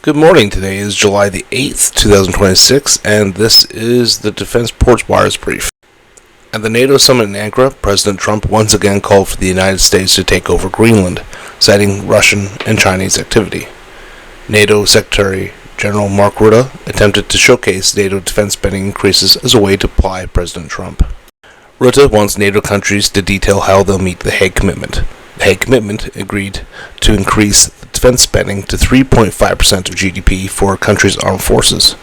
Good morning. Today is July the 8th, 2026, and this is the Defense Ports Wires Brief. At the NATO Summit in Ankara, President Trump once again called for the United States to take over Greenland, citing Russian and Chinese activity. NATO Secretary General Mark Rutte attempted to showcase NATO defense spending increases as a way to ply President Trump. Rutte wants NATO countries to detail how they'll meet the Hague Commitment. The Hague Commitment agreed to increase defense spending to 3.5% of GDP for a country's armed forces,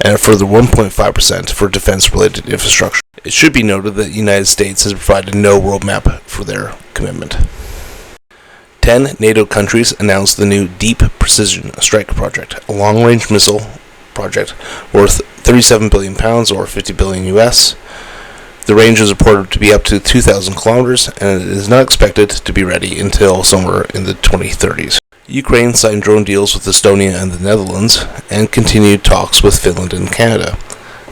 and a further 1.5% for defense-related infrastructure. It should be noted that the United States has provided no roadmap for their commitment. 10 NATO countries announced the new Deep Precision Strike project, a long-range missile project worth £37 billion or $50 billion US. The range is reported to be up to 2,000 kilometers, and it is not expected to be ready until somewhere in the 2030s. Ukraine signed drone deals with Estonia and the Netherlands, and continued talks with Finland and Canada.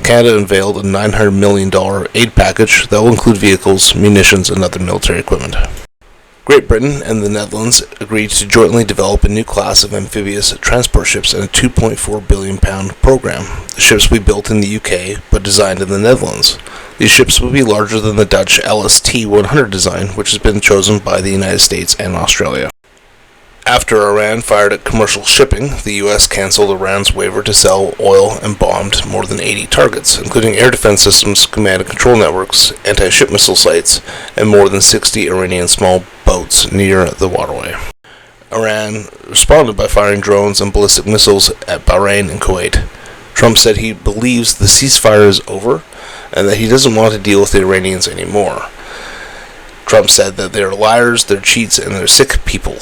Canada unveiled a $900 million aid package that will include vehicles, munitions, and other military equipment. Great Britain and the Netherlands agreed to jointly develop a new class of amphibious transport ships in a £2.4 billion program. The ships will be built in the UK, but designed in the Netherlands. These ships will be larger than the Dutch LST-100 design, which has been chosen by the United States and Australia. After Iran fired at commercial shipping, the U.S. cancelled Iran's waiver to sell oil and bombed more than 80 targets, including air defense systems, command and control networks, anti-ship missile sites, and more than 60 Iranian small boats near the waterway. Iran responded by firing drones and ballistic missiles at Bahrain and Kuwait. Trump said he believes the ceasefire is over and that he doesn't want to deal with the Iranians anymore. Trump said that they're liars, they're cheats, and they're sick people.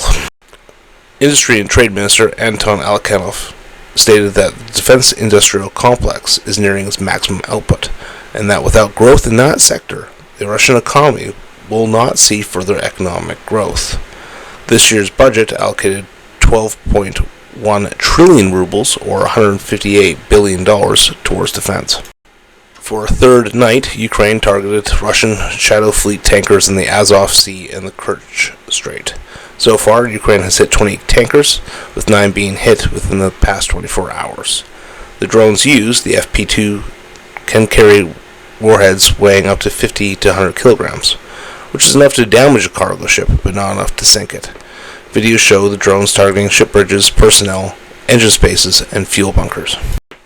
Industry and Trade Minister Anton Alkanov stated that the defense industrial complex is nearing its maximum output, and that without growth in that sector, the Russian economy will not see further economic growth. This year's budget allocated 12.1 trillion rubles, or $158 billion, towards defense. For a third night, Ukraine targeted Russian Shadow Fleet tankers in the Azov Sea and the Kerch Strait. So far, Ukraine has hit 20 tankers, with 9 being hit within the past 24 hours. The drones used, the FP2, can carry warheads weighing up to 50 to 100 kilograms, which is enough to damage a cargo ship, but not enough to sink it. Videos show the drones targeting ship bridges, personnel, engine spaces, and fuel bunkers.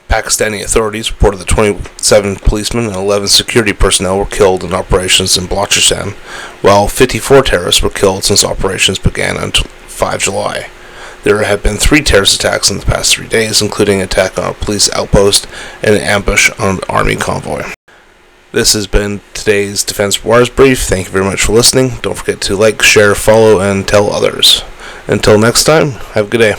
Pakistani authorities reported that 27 policemen and 11 security personnel were killed in operations in Balochistan, while 54 terrorists were killed since operations began on 5 July. There have been 3 terrorist attacks in the past 3 days, including an attack on a police outpost and an ambush on an army convoy. This has been today's Defense Wires Brief. Thank you very much for listening. Don't forget to like, share, follow, and tell others. Until next time, have a good day.